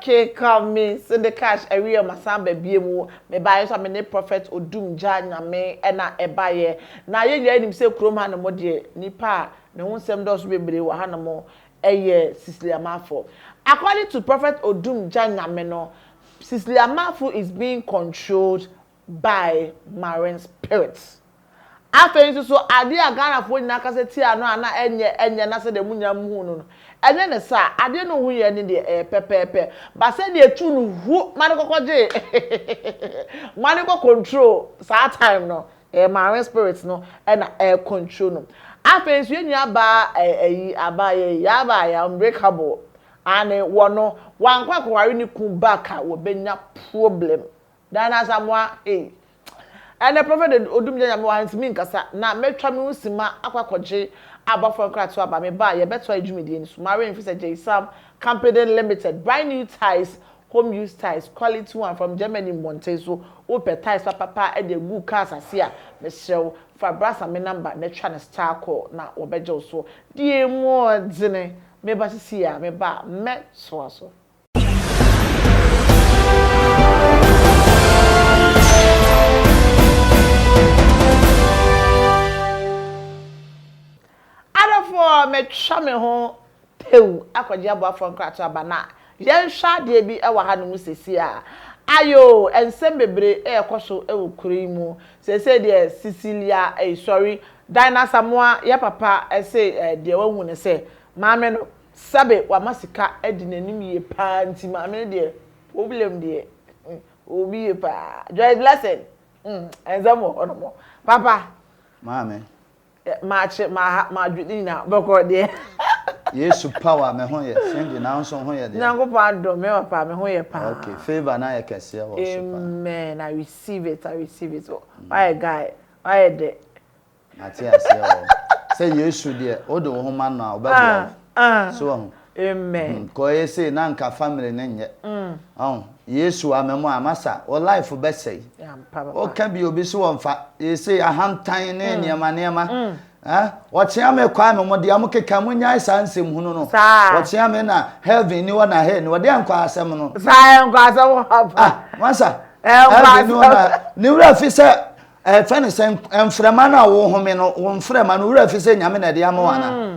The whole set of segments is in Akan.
Okay, come me. Send the cash. Area masamba biemu. Me buy so me ne prophet odum janya me ena ebaye. Na ye him say krom ha no mo de nipa ne ho nsem do so bebre wa ha no mo eye Cecilia Mafo. According to prophet odum janya me no, Cecilia Mafo is being controlled by marine spirits. After so ade agana fo nyina ka se ti ano ana enye na se de munya mu no enye ne sa ade no hu ye ne de pepepe ba se de etu no hu mane kokoje mane ko control sa time no marine spirits no na control no after so nyina ba abaye ya ba ya unbreakable ane wono wankwa kwari ni kun back a wo benya problem dan asamwa and the prophet odum janya me want me nkasa na metwa me usima akwakoje abafo krato aba me ba ye beto adwumidi ni so marine fi say JSAM Company Limited brand new ties home use ties quality one from Germany Montezo ope ties papa e de gu cars ase a me hyew fa brasa me number na twa na star call na obeje so die mu odine me ba sisi a me ba me so me twa me ho pew akwaje abo afro nkrato aba na yen hwa de bi e wa ha no sesi a ayo ensem bebre e ekoso e wokuri mu sese de Cecilia sorry Dina Samoa ya papa say de wahu ne say maame no sabe wa masika edi nanim ye pa nti maame de problem de obi ye pa joy blessing enzamo onomo papa maame ma dwudi na boko de Yesu power me ho ye send na nso ho ye de Nyangopo ado me papa me ho ye pa okay favor na ye kese wo so amen I receive it why guy why de Matia say Yesu de odo wo ho ma na obego so amen ko ye say na nka family na nye Yesu amemo amasa o life be say o ka bi obi so wonfa ye say ahantan na niema Wachia me kwa me mo de amukeka munya sansem hunu no wachia me na heaven ni wona he ni wode ankwa asem no ankwa asem hapa masa heaven ni wona ni wura fi se fene se emfrema na wo home no wo mfrema no wura fi se nyame na de amwana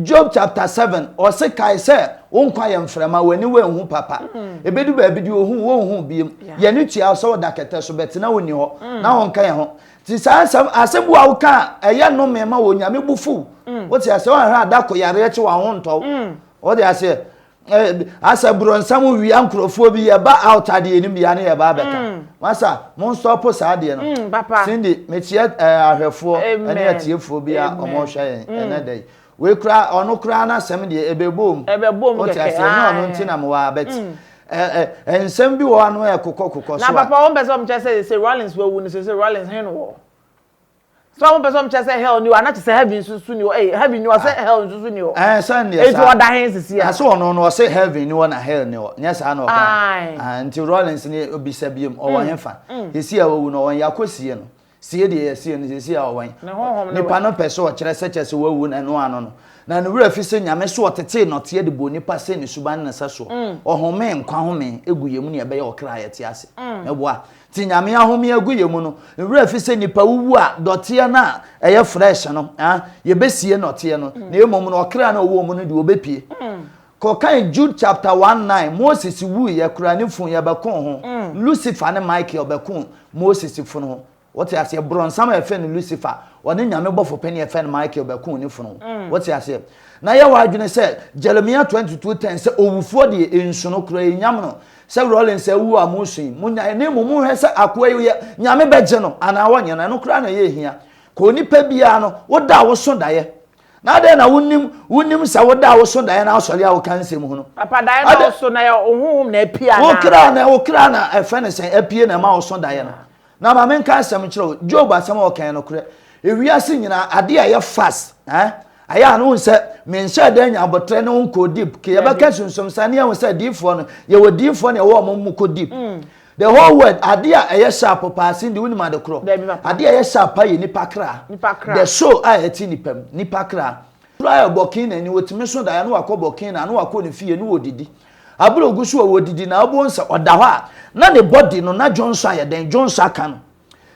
Job chapter 7 o se kai se wonkwa ye mfrema wani wenhu papa ebedu ba bidi ohun wo hu biem ye ni tua so dakete so betina woni ho na wonka ye ho ti sansam asebu a woka eye no mema wo nyame bufu wo ti ase wan ha adako yare eche wa ho nto wo de ase asaburo nsam wi ankrofo bi ye ba out ade enim ya ne ye ba beka masa mon stop sa ade no papa sindi mechie ahwefo ene atiefo bi a omo hwa ene dai we kra ono kra na sem de ebebom keke ase no no ntina mo wa bet ensem bi wo anu kokoko so na papa won person mche say Rollins we wu ni say Rollins hen wo so won person mche say hell ni wa na say heaven susu ni wo heaven ni wa say hell susu ni wo san ne sa oda hen sisi a so ono no say heaven ni wo na hell ni wo nya sa na o ka anti Rollins ni obisa biem o wo hen fa esi a wo no won yakosie no sie de sie no sie a wo wan ni pa no person o kire se chese wo wu na no ano no na no wura fi se nyame so otete no te de bo nipa se ni suban na sa so ohome nkwa home eguye mu ne ebe ye okra ye te ase eboa ti nyame ahome eguye mu no wura fi se nipa wuwu a dote na eye fresh no ye besie no te no na emom no okra na owo mu no de obepie ko kan Jude chapter 1:9 Moses wu ye kura ne fun ye bekon ho Lucifer ne Michael bekon Moses fun ho what you say bronsam efe no Lucifer woni nyame bofo peni efe no Michael bekun ni funu what you say na ye wa adwene say Jeremiah 22:10 say owufo de ensuno kura enyam no say Rollins say wu amusun munya ne mumu hwe say akoa ye nyame beje no ana wonye no kura na ye hia ko nipa bia no woda wo so daye na de na wonim sa woda wo so daye na asori a wo kansem hu no papa daye na wo so na ye ohum na apia na wo kra na efe ne say apie na ma wo so daye no na ma men kan asem kiro Job asem o kan no kure ewiase nyina ade aye fast aya no nse men sha da nya abotre ne nko deep ke ye baka sunsom sane ya nse difo no ye wo difo ne wo mo ko deep the whole word ade aye sharp passing the winima de kro ade aye sharp aye nipa kra the show aye ti nipam nipa kra try bokin na ni wotimi so da ya no akọ bokin na no akọ ne fie no odidi aburo gusu wodidi na obonsa odaho na ne body no na Johnson ayeden Johnson aka no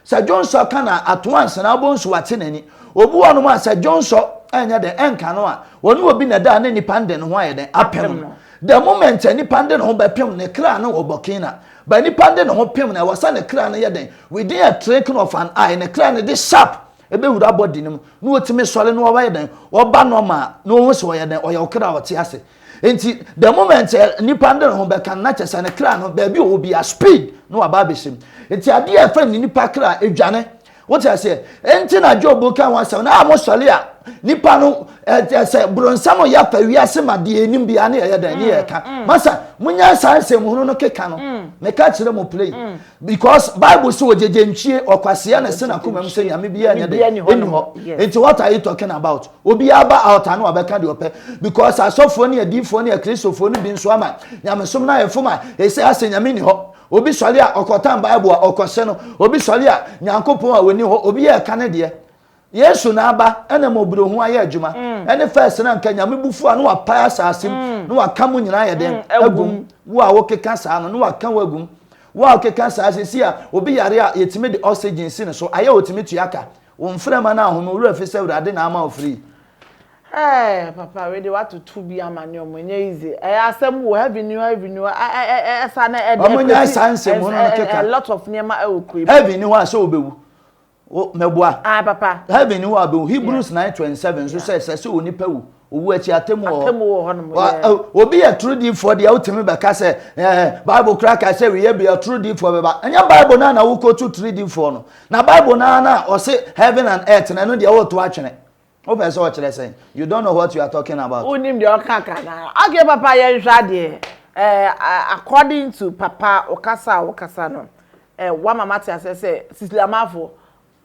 sa Johnson aka na atwanse na obonso wate nani obu wonu ma sa Johnson enya de enka no a wonu obi na da na nipa nde no ho ayeden apem no the moment nipa nde no ho bepem ne kra na obokina ba nipa nde no ho pem na wasa ne kra na yeden within a trickle of an eye ne kra na de sharp ebe wura body nim no otime sole no wayeden oba no ma no ho so yeden oya okra wote ase enti the moment nipa nde no ho beka na chese ne kra no ba bi obi a speed no aba besim enti ade e fa ni nipa kra edwane what I say enti na Job kan wasa na amosole a nipa no say bronsamo ya fa wiase made enim bia na ye dan ye ka masa munya sanse mu no keka no me ka kire mo play because Bible say ojeje nchie okwase na se na komam se nyame bia nya de eni ho enti what are you talking about obi aba out na obeka de ope because asofo ne adifo ne kristofo ne bi nso ama nyame som na yefoma e say ase nyame ni ho obi sole a okotan Bible a okose no obi sole a nyankopon a woni ho obi ye ka ne de Yesu na aba ene mobro hu aye adwuma ene first na nka nyame bufu a no wa pa asasim no wa ka mu nyina ye den agum wo a wo keka saa no wa ka wagum wo a keka saa sesi a obi yare a yetime de oxygen sin so aye otime tuaka wo mframa na ahono wura fi se wurade na ama ofri papa we dey want to be amani omonye easy asem wo heavy new esa na omonye sanse mu no keka a lot of niema e okui heavy ni wa so obewu mebua papa heaven ni wa be Hebrews 9:27 so say onipa wu owu achi atemu ho hono obi ya true deep for the ultimate be ka say Bible crack say we be a true deep for be anya Bible na wo ko to true deep for no na Bible na o say heaven and earth na no de wo to atwene o be so kire say you don't know what you are talking about unim de okaka na okay papa ye nhwa de according to papa okasa no wa mama ti say Sisiliamafo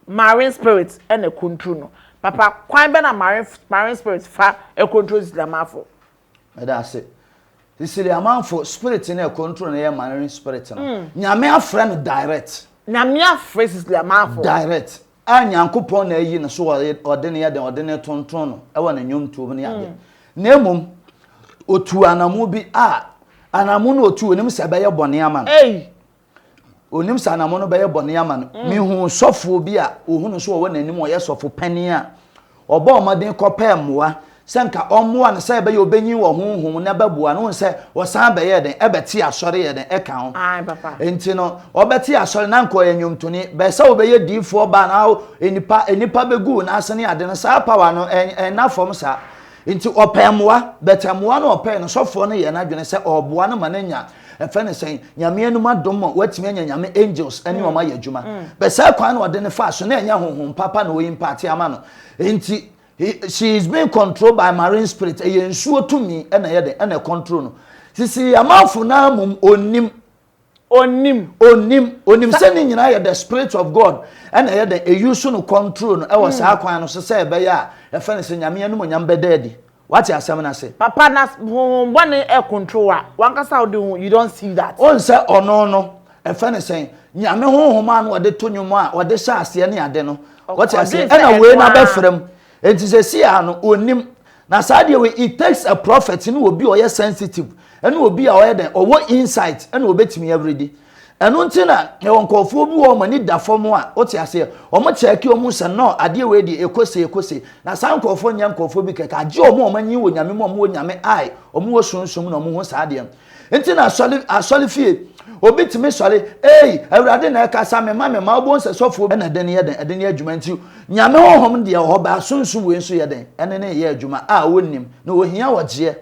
marine spirit and a control no papa kwan be na marine spirit fa e control Sisiliamafo that's it Sisiliamafo spirit in a control na marine spirit no nyame afra no direct nyame afra Sisiliamafo direct anyankopon na yi no so ode ne yeden ode ne tonton no e wona nyom tuo ne yade na emom otu anamu bi anamu no otu onim se be ye bone ama no onim sa anamu no be ye bone ama no mi hu sofo bi a ohunu so wo nanim o ye sofo pani a oba omaden kopemwa senka omwa ne se be ye obenyi wo honhom na babua no se wo san be ye den e beti asore ye den e kan ho papa enti no obeti asore na nko ye nyomtoni be se obe ye difo ba na enipa begu na asene ade no sa power no na fom sa enti opemwa betemwa no ope no sofo no ye na dwene se oboa no mananya efene sen nyame anum adom watimi anya nyame angels ani o ma ye adwuma be se kwan no ode ne fa so na anya honhom papa no oyin party ama no enti she is being controlled by marine spirit e yensuo tumi na ye de na control no Sisiliamafo na mum onim se ni nyina ye the spirit of God na ye de e use no control no e wo sa kwan no so se be ya efene sen nyame anum nyam bedadi what you asem na say papa na one e control a wankasa you don't see that on say no efene sen nyame honhom an wode to nwom a wode sha ase ne ade no what you say na we na be frem enti se si ano onim na saade we it takes a prophet ni obi oye sensitive ene obi a oye den owo insight ene obetimi everyday eno ntina e wonkofo bi wo mani da fom a what you say o mo cheki o mu se no ade we di ekose na sankofo nyam kofo bi keka age o mo manyi wo nyame mo nyame ai o mo sunsun na mo ho saade ntina asole fie obi timi sole awurade na eka sa me ma obo nse sofo na den ye den eden ye adwuma nti nyame honhom de ho ba sunsun we nso ye den ene ne ye adwuma wonim na ohia wogye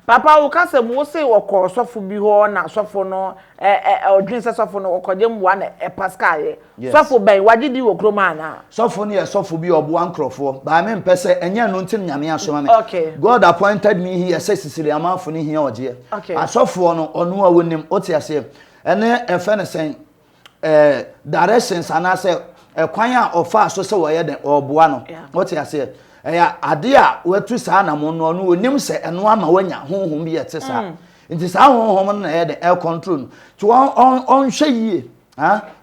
papa wo kase mo se wo sofo bi ho na sofo no odwin se sofo no wokoje mwa na pascal ye sofo ben wagidi wo kroma na sofo ne ye sofo bi obo ankrofo ba me mpese enya no ntin nyame asoma me God appointed me here say Sisiliamafo ne hia ogye asofo no onu a wonim otiase ene efe ne sen directions anase kwan a ofa so se wo ye den oboa no otiase ade a watu saa na mo no onim se eno ama wanya honhom bi yete saa nti saa honhom na ye de air control to on hwe yie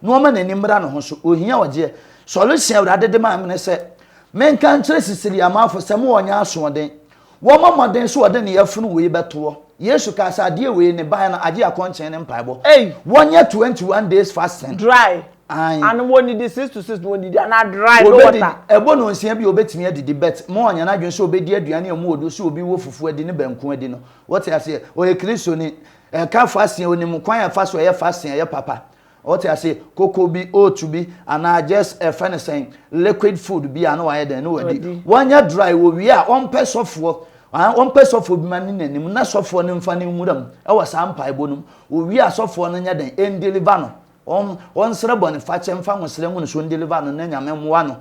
no ma nani mra no ho so ohia ogye solution awrade de ma me se men kan kire Sisiliamafo se mo wonya asoden wo mamoden so ode ne yafunu we beto Yesu ka sa de we ne ban na age akonchen ne mpaibo wonye 21 days fasting dry and when you 6 to 6 when you na dry no water ebo no nsia bi obetimi adidi bet mo onya na dwen so obedi aduane amu odo so obi wo fufu adi ne banku adi no what you say o ye Kristo ni ka fasting onim kwan ya faso ye fasting ye papa what you say koko bi otu bi ana just fenesen liquid food bi ana wa ye den no wadi wonya dry wo wi a on pesofo on pesofo bi man ni nanim na sofo ne mfa ne muram e wa sampa ibonum wo wi a sofo no nya den en deliver no on sere bone fa chemfa nwosere hu no so deliver no na nyame moa no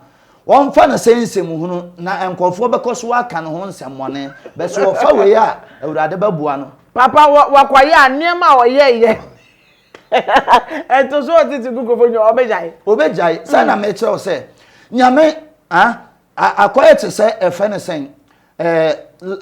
on fa na sensem hunu na enkofo bekoso aka no ho nsemmone be so fa we ya awurade babua no papa wakwaye anema oyeye ento so titi gugu nyo obejai sa na me kire se nyame akoye te se efe ne sen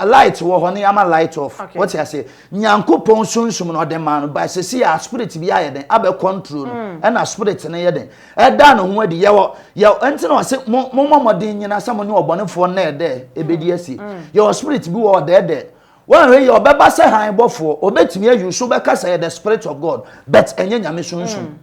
light wo ho ne ama light off what you say nyankopon sunsum no de man by se see a spirit bi ayeden abe control and a spirit ne yeden e da no ho adi ye enti no se momodin nyina sam ne obonefo na ede ebedi asi your spirit bi wo de when we your beba se han bofo obetimi ayu so beka say the spirit of God but enye nyame sunsum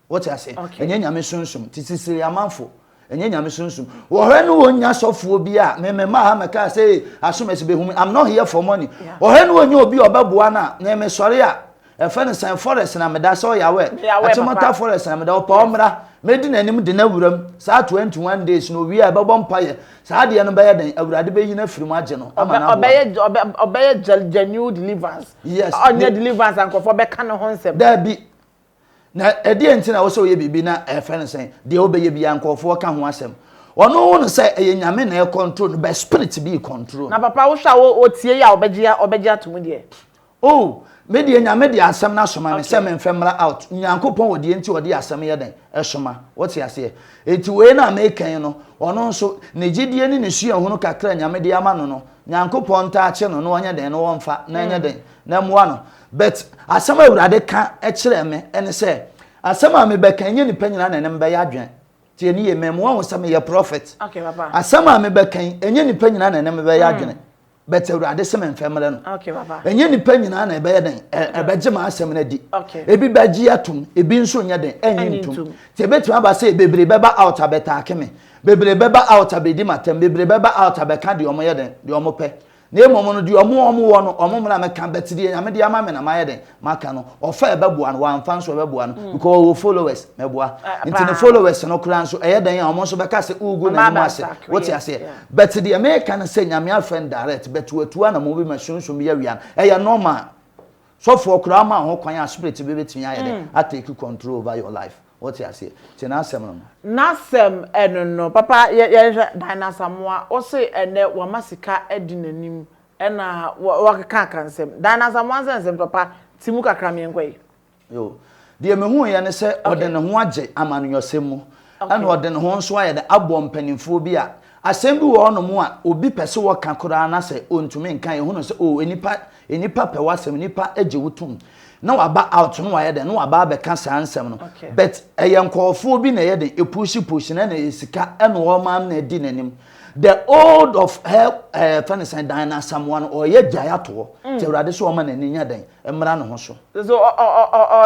what you say enye nyame sunsum titisiri amanfo enye nyame sunsum wo hwe no wonya sofo bi a mema ha meka say asomesi be hum I'm not here for money wo hwe no wonya obi obeboa na me sori a efe ne san forest na meda so yawe atimota forest na meda opa omra medi nanim de na wuram saa 21 days no wi a bebo mpaye saa de no be yeden awurade be yi na firim age no obeye genuine deliverance yes onye deliverance ankofo be kan ho nsem da bi na edi enti na wo so ye bibi na efe ne san de obeye bi ankofo ka ho asem ono won say eye nyame na e control be spirit be control na papa wo hwa wo tie ya obeje atum de me de nyame de asem na soma me se me mfemra out nyankopon wo de enti wo de asem ye den esoma what you say enti we na me kan no ono nso ne gidie ni ne sua hunu kakra nyame de ama no nyankopon ta ache no onye den no wonfa na enye den na moa no but asem awurade ka e kire me ene se asem a me be kan nye ni panyina na ne mbe ya adwen tie ni ye memo won se me ye prophet okay papa asem a me be kan enye ni panyina na ne mbe ya adwen but awurade se me mfemre no okay papa enye ni panyina na ebe ye den ebeje ma asem na di okay ebi baji atum ebi nso nya den enyi ntum tie betu aba se bebre beba out abeta akeme bebre beba out abedi matem bebre beba out abeka de omo ye den de omo pe na emomo no de omo wo no omo mra meka betide nyame de ama me na ma ye den maka no ofa ebebua no wan fan so ebebua no because we followers mebua into the followers no kran so eye den omo so beka se ugu na nyama se what you say but the American say nyame afend direct but wetu na mo bi mashunshum ye wian eye normal so for kra ma ho kwan a spirit be betimi aye den I take control over your life what you say tina asem no nasem eno papa ye dinosaur moa o se ene wa masika edi nanim ena wa kaka nsem dinosaur moa nsem papa timu kakra me nkwe yo de me hu ye ne se ode ne ho age amanyosem mu ena ode ne ho nso aye de abo mpanimfo bi a asem bi wo no mu a obi pese wo kakora na se ontumi nkan ye hu no se o enipa pe wasem nipa age wutum na waba out no waye de no waba be ka sansem no but eyenkofo bi na ye de epushi na esika eno wo man na di nanim the old of her fancy diner someone or ye jaya to te urade so wo man na nya den emra no ho so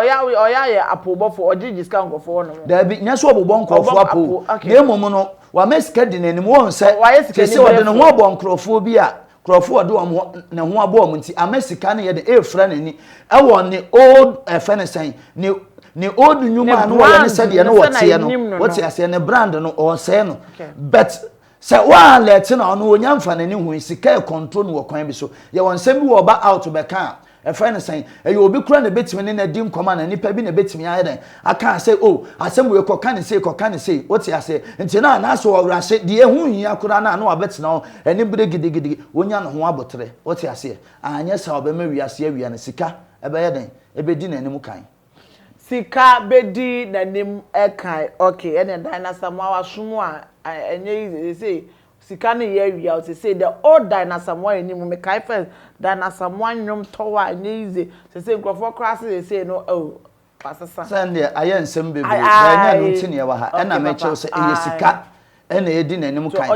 ya ye apobofo ojijiska nkofo no da bi nya so obobon nkofo apo na emom no wa mesika di nanim won se se wo de no ho obonkrofo bi a krofo de wo na ho abo om nti amesika na ye de efra nani e wo ne old fenesen ne old nyuma no wo ne se de no wote no wote ase ne brand no o se no but se wa let na no onyamfa nani hu sika control no kwan bi so ye won sem bi wo ba out be kan fenesen e yo obi kura na betimi ne na di nkoma na nipa bi na betimi aye den aka say asem we koka ne say wote ase nti na so wura se de ehu hia kura na wa betina eni bre gidigidi wonya no ho abotre wote ase anya sa obema wiase awia na sika ebe ye den ebedi na nim kan sika bedi na nim ekan okay ene dinosaur mo awasumu a enye say sika ne ye awia o say the old dinosaur mo enim me kai first dinosaur mo anyom towa enye easy say nkrofo class say no pasasa Sunday aye nsem bebe na nya no ntine ye wa ha na me che say eye sika ena edi nanim kan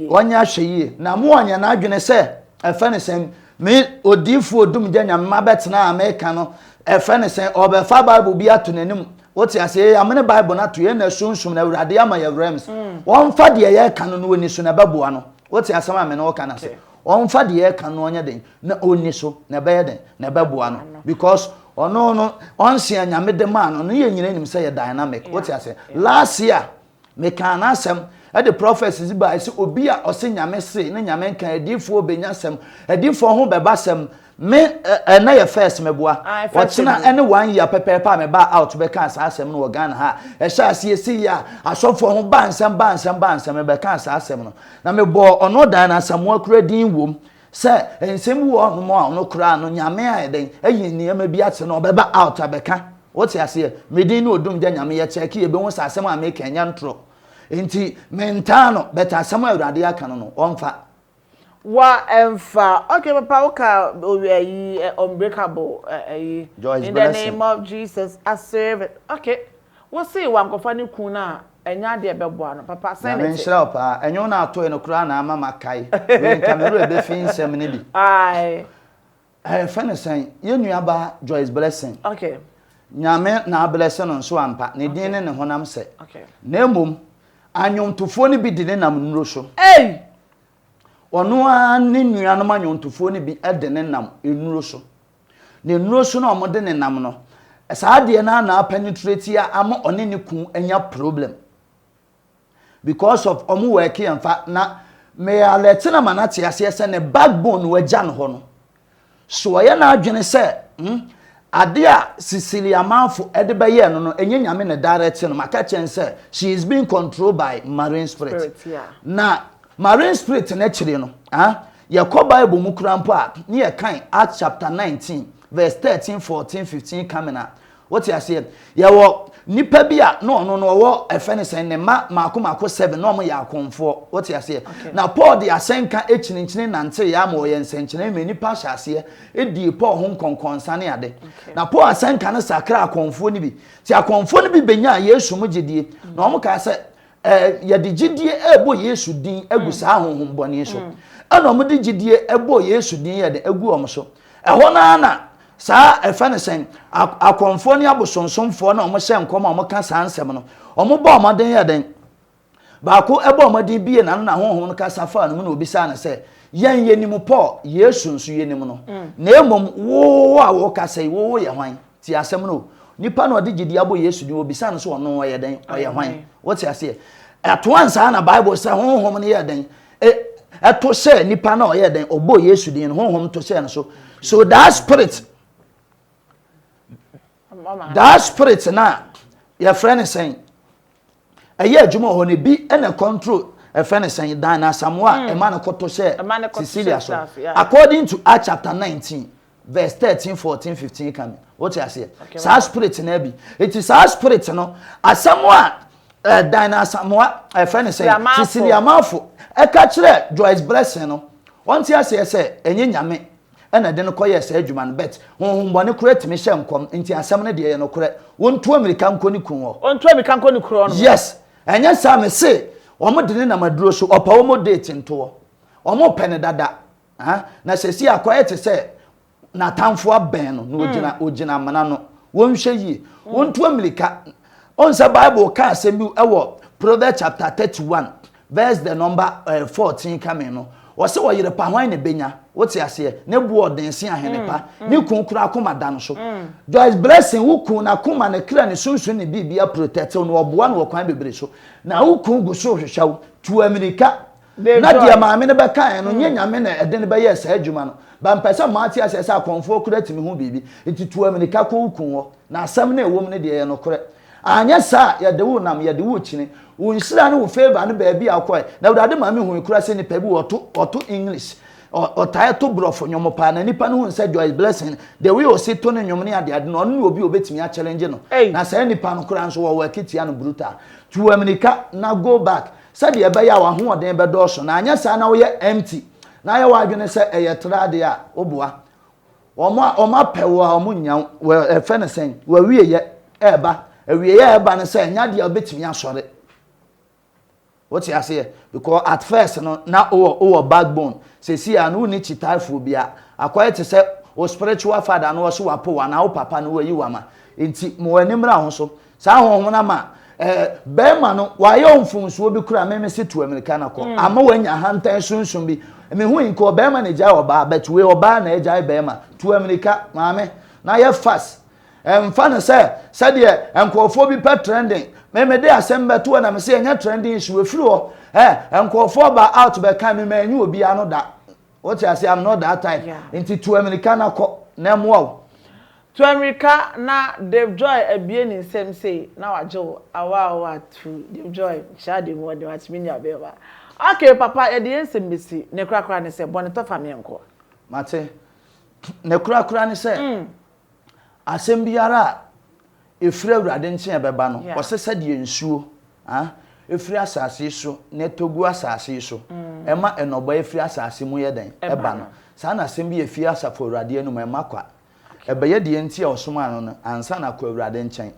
onya hweye na mo onya na adwene se efe ne sem me odifu odum gya nyamma betena America no efe ne se obefa Bible bi ato nanim woti ase amene Bible na to ye na sunsun na Awurade ama ye rems won fa de ye kan no oni so na beboa no woti asem amene wo kana se won fa de ye kan no onya den na oni so na be ye den na beboa no because ono no onse anyame de man no ye nyina nim say dynamic woti ase last year me kan asem the prophecies by say obi a ose nyame se na nyame kan adifo obenya sem adifo ho beba sem me na ye first meboa wachina any 1 year pepepa me ba out be kan sa asem no Ghana ha e sha ase esi ya asofo ho ba nsem me be kan sa asem no na me bo ono dan na asamo akura din wom se ensem wo no a ono kura no nyame a den ayi niyama bi ate no beba out abeka woti ase me din no odum gya nyame ye check ye be ho sa asem a me kan nya ntro enti mentano beta asem Awurade aka no onfa wa emfa okay papa oka oyi unbreakable in the name of Jesus I serve it okay we see wan kofa ni kun na enya de beboa no papa send it menshira pa enyo na ato no kura na ama makai we kamero ebe fin sem ne bi ai fene san ye nuaba Joyce Blessing okay nyame na blessing no so ampa ne din ne honam se okay na mum anyomtofo ne bi di ne nam nuro so ono a ne nuanom anyomtofo ne bi ede ne nam enuro so ne nuro so na omode ne nam no saade na penetrate ya ama one ne ku anya problem because of omu work in fact na me aletina manate ase se ne backbone wagya no ho no so ye na adwene se ade a Cecilia Manfo ede be ye no no enye nyame ne direct no maka chen se she is being controlled by marine spirit yeah. Na marine spirit na chire no ye ko Bible mu kurampo a ne ye kan Acts chapter 19 verse 13 14 15 coming up what you say ye wo nipa bia no wo efenisen ne maako 7 no mo ya akonfo what you say na Paul de asenka echinchine nante ya ma oye nsenchine me nipa hyase edi Paul ho konkonsa ade na Paul asenka ne sakra akonfo ni bi ti akonfo ni bi benya Yesu mo gidie na omo ka se ye de gidie ebo Yesu din agusa ahohom bone so ana omo de gidie ebo Yesu din ye de agu omo so eho na sa efenisen akonfo ni abosonsomfo na omo hye nkoma omo ka sansem no omo ba omaden ye den ba ko eba omaden bie na na honhom no ka safa no na obisa na se yen yenim Paul Yesu nso yenim no na emom wo a wo ka sei wo ye hwan ti asem no nipa na odi gidi abo Yesu di obisa no so ono ye den oye hwan wo ti ase ato ansa na Bible say honhom no ye den eto se nipa na oye den obo Yesu di honhom to se no so that spirit na your friend is saying eye adwuma ho ne bi na control a friend is saying dan na Samoa e man koto share Cecilia so according to Acts chapter 19 verse 13 14 15 come what you say sa spirit na bi it is our spirit no Samoa dan na Samoa a friend is saying Cecilia Manfo e ka kire Joyce Blessing no won ti ase say enye nyame ena de no koye se adwuma no bet honhombone kura timi hye nkom nti asem ne de ye no kura wontu America nkoni kun ho ontu America nkoni kuro no yes enya sa me se omo de ne na maduro so opa omo date nto omo pene dada na sesi akoye te se na tamfo aben no ogina mana no wonhwe yi wontu America onsa Bible ka asem bi ewo Proverbs chapter 31 verse the number 14 coming no wose wo yire pa hwan ne benya wote ase ne bu odense ahenepa ne kunkura akoma da no so Joyce Blessing wukun na akoma ne kra ne sunsun ne bibia protect no oboa no kwan bebre so na wukun gu so hwehwaw tu America na dia maame ne beka no nyanyame na ede ne be yes adwuma no ba mpesa maati ase ase akonfo kura timi ho bibi enti tu America ko wukun ho na asam na ewom ne de ye no kore anya sa ye de wo nam ye de wo chine wonsira ne wo favor ne ba bia akoy na Awurade maame hu kura se ne pa bi oto English o tie to brofo nyomo pa na nipa no hu se Joyce Blessing the way o se to ne nyomo ne ade no no obi obetimi a challenge no na se nipa no kura nso wo wakitia no brutal to America na go back said ye be ya wa ho oden be do so na anya sa na wo ye empty na ye wa adwene se eye trade a oboa oma pewo a omo nya efe ne sen wa wiye eba awiye eba ne se nya de obetimi asore what you say because at first no na o backbone say see anu ni chitaphobia akwai te say o spiritual father no so wapo wa na o papa no yi wama enti mo animra ho so sa ho na ma bema no wa ye omfunsuo bi kura me se to America na ko ama wanya hantan sunsun bi me hu inko bema na jai oba but we oba na jai bema to America maame na ye fast mfa no say de enkofo bi pe trending me dey asem beto na me say enya trending issue efiri ho enkofo ba out be kan me manyu obi ano da what you say I'm not that type into to America na ko na mo to America na Dave Joy ebie ni nsem say na wajo awa to Dave Joy shade mo de wat minya beba okay papa e de nsem besi ne krakra ne say bone to fami enko mate ne krakra ne say asem biara efiri awurade nche beba no o se de nsuo efiri asase so ne togu asase so ema enobo efiri asase mu ye den eba no sa na asem bi efiri asafo awurade anu ema kwa ebeye de enti osoma no ansa na kwa awurade nchen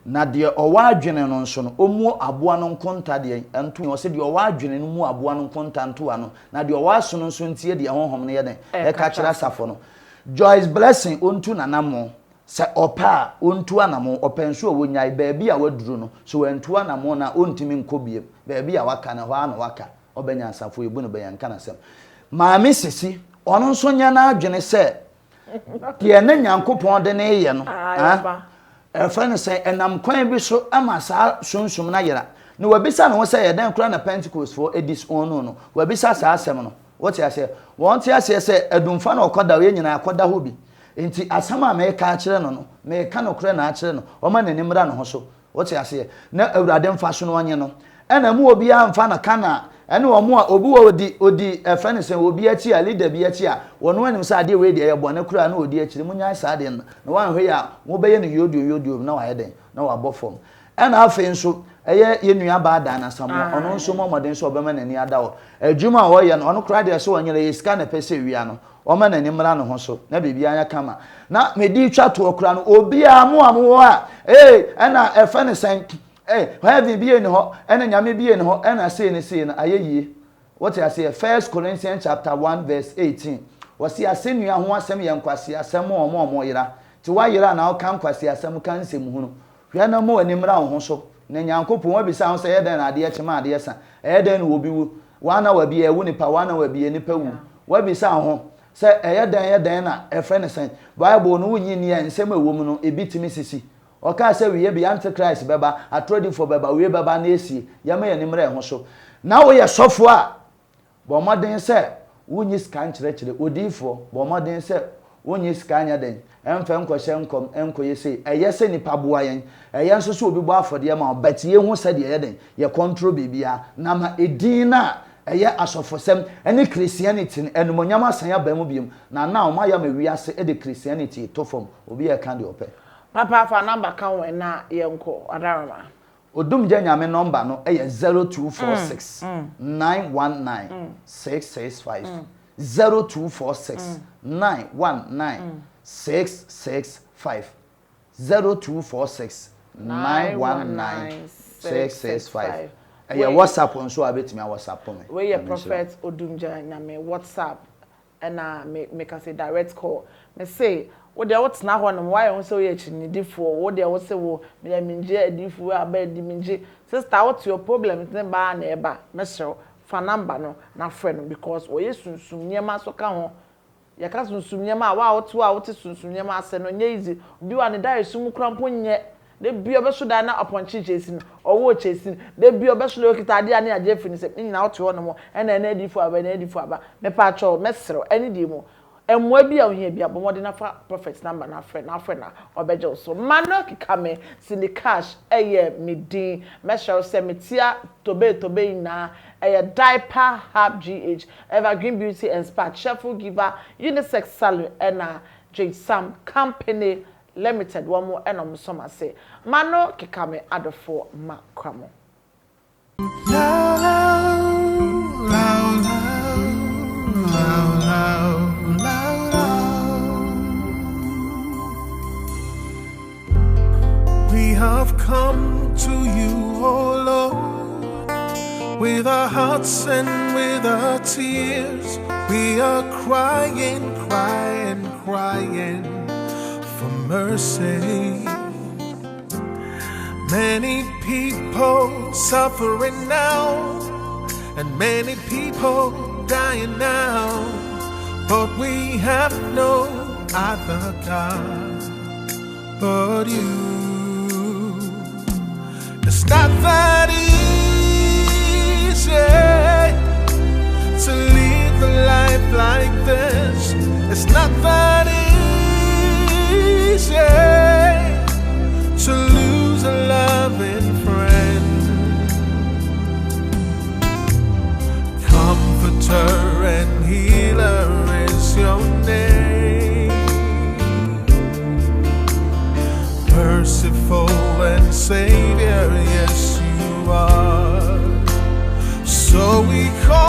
na de owa adwene no nso no omu aboa no nkonta de entu o se de owa adwene no mu aboa no nkonta nto ano na de owa so no nso ntie de honhom no ye den e ka kira asafo no Joy's blessing ontu nanamo se opa ontu anamo openso a wonyai baabi a waduru no so wantu anamo na ontimi nkobiem baabi a waka na hwa na waka obenya asafo ebu no beyanka na sem maame sisi ono nso nya na adwene se de na nyankopon de ne ye no efa ne se enam kwan bi so ama saa sunsum na yera no wabisa no se ye den kura na Pentecost for edis ono no wabisa saa asem no what you say want you say edumfa na okoda we nyina akoda ho bi enti asama me ka akire no me ka no kure na akire no o ma nani mra no ho so what you say na awurade mfa so no onye no ena mu obi amfa na kana ene o mu a obi odi efene sen obi achi a leader bi achi a wono anim sa ade we de ye bone kura na odi achi mu nya sa ade na wan hwe ya mo beye no yodio na wa ye den na wa bofom ena afi nso eye yenua ba da na samo ono nso momoden so obema nani ada wo adwuma wo ye no ono kura de so wonyere iska na pese wia no o ma nani mra no ho so na bibia anya kama na medi twa to okura no obi a mo amwo a ena efe ne sen heaven bi eni ho ena nyame bi eni ho ena sei na ayeye what I say 1 Corinthians chapter 1 verse 18 wasi asenua ho asem ye nkwase asem omo yira ti wa yira na o kan kwase asem kan nsem hunu hwe na mo ani mra ho so na nyankopon wa bisa ho se ye den na ade chema ade sa den no obi wu wana wa bi ewu nipa wana wa bi nipa wu wa bisa ho se ye den na efre ne sen bible no wunyi ni ensem ewom no ebitimi sisi o ka se wiye bi antichrist beba atrodi for beba wiye beba na esi yama ye nimre ho so na wo ye sofo a bo moden se wunyi scan kire odifo bo moden se wunyi scan nya den emfa nkohye nkom enkoye se eyese nipa boa yen eyenso so obi bo afode ma but ye hu se de ye den ye control bibia na ma edin na eye asofosem ene Christianity enumonyam asan aba mu biem na o ma ya ma wiase e de Christianity to form obi ye kan de ope papa fa number kan we na ye nko adarama odum je nyame number no eye 0246 919 665 0246 919 665 0246 919 665 WhatsApp on so abetimi WhatsApp me we your prophet odumja nyame WhatsApp and me can say direct call me say wo de what na ho no why won say we chinidifo wo de wo say wo me minje adifo abedi minje sister what your problem is ba na eba me show fa number no na friend no because wo yesunsum nyema so ka ho ya ka sunsum nyema wa wotu a wote sunsum nyema ase no nye easy bi wa ne dai sum krampo nye de bi obeso da na aponchi chesi no owo chesi de bi obeso le okita ade ane aje fini se nyina wotu ho no mo ena na adifo aba me pa cho mesro eni di mo emwa bi a ohia bi abomode na fa prophet number na friend na obeje so mano kikame sini cash eye midin mesho se metia tobe na eye diaper hub GH evergreen beauty and spa cheerful giver unisex salon ena J Sam company limited one more enom soma say mano kikame adofo makwamo We have come to you, oh Lord, With our hearts and with our tears, we are crying, crying, crying for mercy. Many people suffering now, and many people dying now, but we have no other God but you. It's not that easy to live a life like this. It's not that easy to lose a loving friend. Comforter and healer is your name. Merciful and Savior, yes you are. So we call